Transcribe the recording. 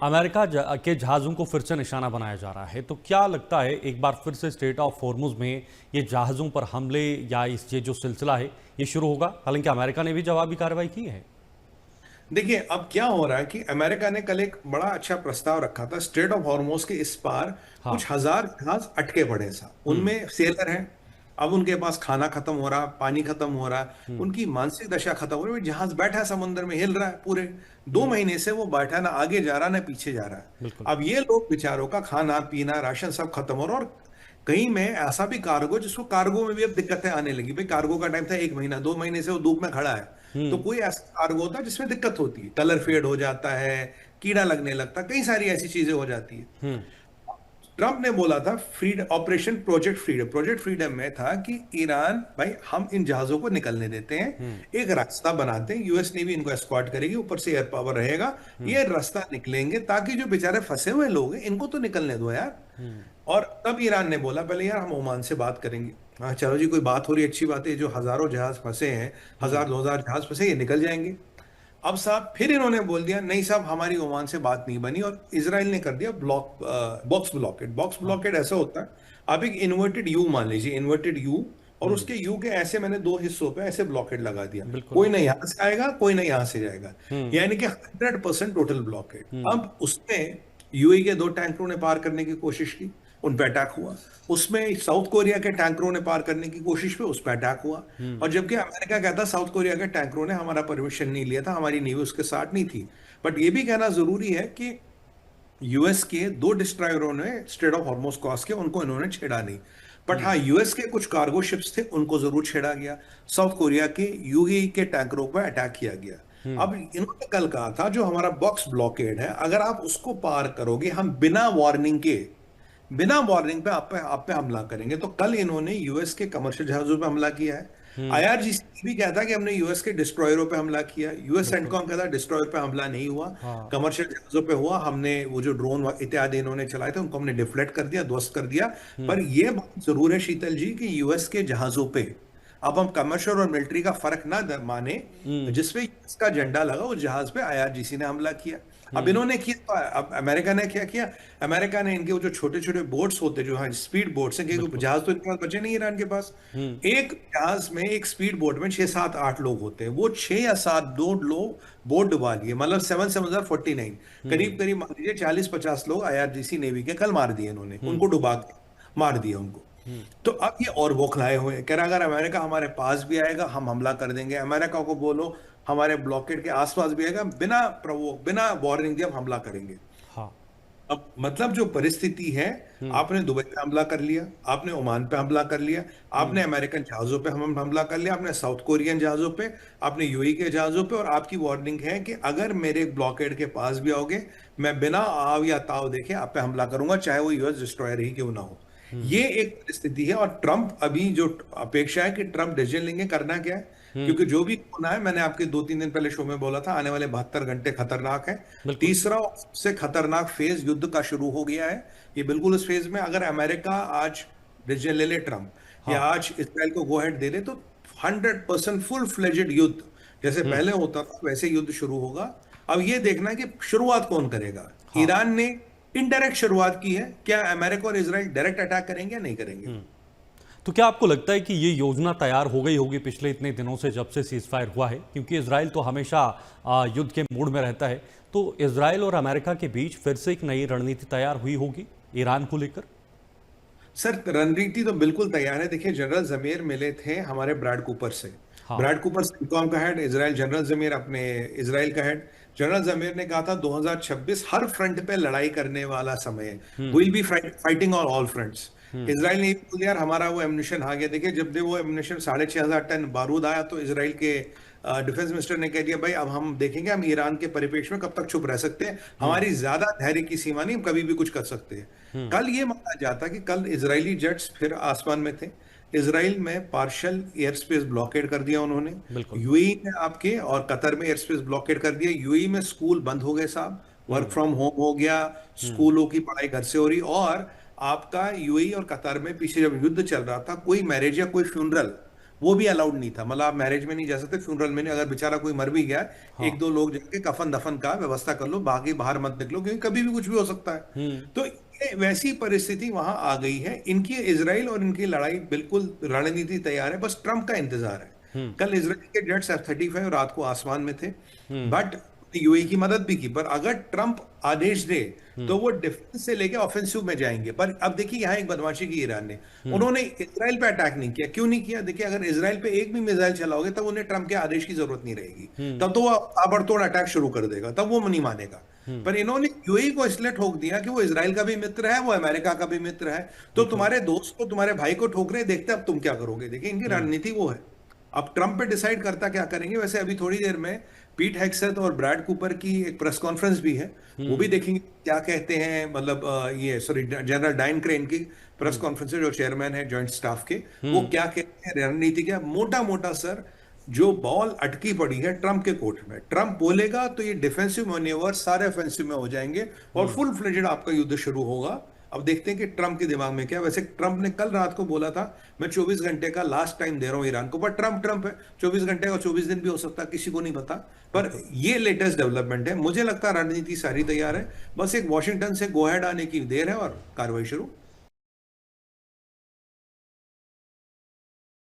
के जहाज़ों को फिर से निशाना बनाया जा रहा है, तो क्या लगता है एक बार फिर से स्ट्रेट ऑफ हॉर्मुज़ में ये जहाज़ों पर हमले या ये जो सिलसिला है ये शुरू होगा? हालांकि अमेरिका ने भी जवाबी कार्रवाई की है। देखिए अब क्या हो रहा है कि अमेरिका ने कल एक बड़ा अच्छा प्रस्ताव रखा था। स्ट्रेट ऑफ हॉर्मुज के इस पार हाँ। कुछ हजार जहाज अटके पड़े साहब, हम्म। उनमें सेलर हैं। अब उनके पास खाना खत्म हो रहा, पानी खत्म हो रहा, हम्म। उनकी मानसिक दशा खत्म हो रही है। जहाज बैठा है समुद्र में, हिल रहा है पूरे 2 महीने से, वो बैठा ना आगे जा रहा ना पीछे जा रहा है। बिल्कुल। अब ये लोग बेचारों का खाना पीना राशन सब खत्म हो रहा, और कहीं में ऐसा भी कार्गो जिसको कार्गो में भी अब दिक्कतें आने लगी। भाई कार्गो का टाइम था 1 महीना, 2 महीने से वो धूप में खड़ा है। तो हम्म। कोई ऐसा कार्गो होता है जिसमें दिक्कत होती है, कलर फेड हो जाता है, कीड़ा लगने लगता है, कई सारी ऐसी चीजें हो जाती है। हम्म। ट्रंप ने बोला था freedom operation project freedom, project freedom में था कि ईरान भाई हम इन जहाजों को निकलने देते हैं, हम्म। एक रास्ता बनाते हैं, यूएस नेवी इनको एस्कॉर्ट करेगी, ऊपर से एयर पावर रहेगा, हम्म। ये रास्ता निकलेंगे ताकि जो बेचारे फंसे हुए लोग हैं इनको तो निकलने दो यार। हम्म। और तब ईरान ने बोला पहले यार हम ओमान से बात करेंगे। हाँ चलो जी, कोई बात हो रही है, अच्छी बात है, जो हजारों जहाज फंसे हैं, हम्म। 1000 2000 जहाज फंसे, ये निकल जाएंगे। अब साहब फिर इन्होंने बोल दिया नहीं साहब हमारी ओमान से बात नहीं बनी, और इसराइल ने कर दिया बॉक्स ब्लॉकेट। बॉक्स हाँ। ब्लॉकेट ऐसा होता है, आप एक इन्वर्टेड यू मान लीजिए, इन्वर्टेड यू, और हम्म। उसके यू के ऐसे मैंने दो हिस्सों पे ऐसे ब्लॉकेट लगा दिया। बिल्कुल। कोई ना यहाँ से आएगा, कोई ना यहाँ से जाएगा, हम्म। यानी कि 100% टोटल ब्लॉकेट। हम्म। अब उसमें यूएई के 2 टैंकरों ने पार करने की कोशिश की, उन पे अटैक हुआ। उसमें साउथ कोरिया के टैंकरों ने पार करने की कोशिश पे, उस पे अटैक हुआ। हम्म। और जबकि अमेरिका कहता साउथ कोरिया के टैंकरों ने हमारा परमिशन नहीं लिया था, हमारी नेवी उसके साथ नहीं थी। बट ये भी कहना जरूरी है कि यूएस के 2 डिस्ट्रॉयरों ने स्ट्रेट ऑफ हॉर्मुज क्रॉस किया, उनको इन्होंने छेड़ा नहीं। बट हाँ, हम्म। यूएस के कुछ कार्गो शिप्स थे, उनको जरूर छेड़ा गया। साउथ कोरिया के यूएई के टैंकरों पर अटैक किया गया। हम्म। अब इन्होंने कल कहा था जो हमारा बॉक्स ब्लॉकेड है, अगर आप उसको पार करोगे हम बिना वार्निंग के, बिना वार्निंग पे आप पे हमला करेंगे। तो कल इन्होंने यूएस के कमर्शियल जहाजों पे हमला किया है। हम्म। आईआरजीसी भी कहता है कि हमने यूएस के डिस्ट्रॉयरों पे हमला किया, यूएस बिल्कुल। सेंटकॉम कहता है डिस्ट्रॉयर पे हमला नहीं हुआ, हाँ। कमर्शियल जहाजों पे हुआ। हमने वो जो ड्रोन इत्यादि इन्होंने चलाए थे उनको हमने डिफ्लेक्ट कर दिया, ध्वस्त कर दिया। हम्म। पर यह बात जरूर है शीतल जी कि यूएस के जहाजों पे अब हम कमर्शियल और मिलिट्री का फर्क ना माने, हम्म। जिसपे यूएस का झंडा लगा उस जहाज पे आईआरजीसी ने हमला किया। अब हम्म। इन्होंने किया, तो अब अमेरिका ने क्या किया, अमेरिका ने इनके वो जो छोटे छोटे बोट्स होते जो हाँ स्पीड बोट्स हैं, क्योंकि बिल्कुल। जहाज तो इनके पास बचे नहीं ईरान के पास। हम्म। एक जहाज में एक स्पीड बोट में 6 7 8 लोग होते हैं, वो 6 या 7 दो लोग बोट डुबा लिए, मतलब 7 7 49, करीब हम्म। करीब मान लीजिए 40 50 लोग आईआरजीसी नेवी के कल मार दिए इन्होंने, हम्म। उनको डुबा के मार दिया उनको। हम्म। तो अब ये और बौखलाए हुए हैं, कह रहा अगर अमेरिका हमारे पास भी आएगा हम हमला कर देंगे, अमेरिका को बोलो हमारे ब्लॉकेट के आसपास भी आएगा, बिना प्रवोक बिना वार्निंग दिए हम हमला करेंगे। हाँ। अब मतलब जो परिस्थिति है, हम्म। आपने दुबई पे हमला कर लिया, आपने ओमान पे हमला कर लिया, आपने हम्म। अमेरिकन जहाजों पे हम हमला कर लिया, आपने साउथ कोरियन जहाजों पे, आपने यूएई के जहाजों पे, और आपकी वार्निंग है कि अगर मेरे ब्लॉकेड के पास भी आओगे मैं बिना आव या ताव देखे आप पे हमला करूंगा, चाहे वो यूएस डिस्ट्रॉयर ही क्यों ना हो। हम्म। ये एक परिस्थिति है। और ट्रंप अभी जो अपेक्षा है कि ट्रंप डिसीजन लेंगे, करना क्या है, हम्म। क्योंकि जो भी होना है, मैंने आपके 2 3 दिन पहले शो में बोला था आने वाले 72 घंटे खतरनाक है। बिल्कुल। तीसरा और सबसे खतरनाक फेज युद्ध का शुरू हो गया है। ये बिल्कुल इस फेज में अगर अमेरिका आज डिसीजन ले ले ट्रंप, या हाँ। आज इसराइल को गो अहेड दे दे, तो 100% फुल फ्लेजेड युद्ध जैसे हम्म। पहले होता था वैसे युद्ध शुरू होगा। अब ये देखना है कि शुरुआत कौन करेगा। हाँ। ईरान ने इनडायरेक्ट शुरुआत की है, क्या अमेरिका और इसराइल डायरेक्ट अटैक करेंगे या नहीं करेंगे। हम्म। तो क्या आपको लगता है कि ये योजना तैयार हो गई होगी पिछले इतने दिनों से जब से सीज फायर हुआ है, क्योंकि इजराइल तो हमेशा युद्ध के मूड में रहता है, तो इजराइल और अमेरिका के बीच फिर से एक नई रणनीति तैयार हुई होगी ईरान को लेकर? सर रणनीति तो बिल्कुल तैयार है। देखिए जनरल जमीर मिले थे हमारे ब्रैड कूपर से, हाँ। ब्रैड कूपर सेंटकॉम का हेड, इसराइल जनरल जमीर अपने इसराइल का हेड। जनरल जमीर ने कहा था 2026 हर फ्रंट पे लड़ाई करने वाला समय है, hmm. Will be fighting on all fronts. Hmm. Israel ने बोल दिया यार हमारा वो एमुनेशन आ गया। देखिए जब वो एमुनेशन 6500 टन बारूद आया तो इसराइल के डिफेंस मिनिस्टर ने कह दिया भाई अब हम देखेंगे हम ईरान के परिप्रेक्ष्य में कब तक चुप रह सकते हैं, हम्म। हमारी ज्यादा धैर्य की सीमा नहीं, हम कभी भी कुछ कर सकते हैं। हम्म। कल ये माना जाता कि कल इजरायली जेट्स फिर आसमान में थे, इसराइल में पार्शियल एयर स्पेस ब्लॉकेड कर दिया उन्होंने, बिल्कुल। यूएई में आपके और कतर में एयर स्पेस ब्लॉकेड कर दिया। यूएई में स्कूल बंद हो गए साहब, वर्क हम्म। फ्रॉम होम हो गया, हम्म। स्कूलों की पढ़ाई घर से हो रही। और आपका यूएई और कतर में पीछे जब युद्ध चल रहा था, कोई मैरिज या कोई फ्यूनरल वो भी अलाउड नहीं था। मतलब आप मैरिज में नहीं जा सकते, फ्यूनरल में नहीं, अगर बेचारा कोई मर भी गया है, हाँ। एक दो लोग जाके कफन दफन का व्यवस्था कर लो, बाकी बाहर मत निकलो, क्योंकि कभी भी कुछ भी हो सकता है। तो ये वैसी परिस्थिति वहां आ गई है। इनकी इजराइल और इनकी लड़ाई बिल्कुल रणनीति तैयार है, बस ट्रंप का इंतजार है। कल इजराइल के जेट्स F-35 रात को आसमान में थे, बट यूएई की मदद भी की। पर अगर ट्रंप आदेश दे तो वो डिफेंस से लेके ऑफेंसिव में जाएंगे। पर अब देखिए यहाँ एक बदमाशी की ईरान ने, उन्होंने इसराइल पे अटैक नहीं किया। क्यों नहीं किया? देखिए, अगर इसराइल पे एक भी मिसाइल चलाओगे तब उन्हें ट्रंप के आदेश की जरूरत नहीं रहेगी, तब तो वो ताबड़तोड़ अटैक शुरू कर देगा, तब वो नहीं मानेगा। पर इन्होंने यूएई को इसलिए ठोक दिया कि वो इसराइल का भी मित्र है, वो अमेरिका का भी मित्र है। तो तुम्हारे दोस्त को, तुम्हारे भाई को ठोक रहे, देखते अब तुम क्या करोगे। देखिए, इनकी रणनीति वो है। अब ट्रंप पे डिसाइड करता क्या करेंगे। वैसे अभी थोड़ी देर में पीट हेग्सेथ और ब्रैड कूपर की एक प्रेस कॉन्फ्रेंस भी है, वो भी देखेंगे क्या कहते हैं। मतलब ये सॉरी, जनरल डाइन क्रेन की प्रेस कॉन्फ्रेंस है, जो चेयरमैन है जॉइंट स्टाफ के, वो क्या कहते हैं, रणनीति क्या। मोटा मोटा सर, जो बॉल अटकी पड़ी है ट्रंप के कोर्ट में, ट्रंप बोलेगा तो ये डिफेंसिव मैन्यूवर सारे ऑफेंसिव में हो जाएंगे और फुल फ्लेजेड आपका युद्ध शुरू होगा। अब देखते हैं कि ट्रंप के दिमाग में क्या। वैसे ट्रंप ने कल रात को बोला था, मैं 24 घंटे का लास्ट टाइम दे रहा हूं ईरान को, पर ट्रंप है, 24 घंटे का 24 दिन भी हो सकता है, किसी को नहीं पता। पर ये लेटेस्ट डेवलपमेंट है। मुझे लगता है रणनीति सारी तैयार है, बस एक वॉशिंगटन से गो अहेड आने की देर है और कार्रवाई शुरू।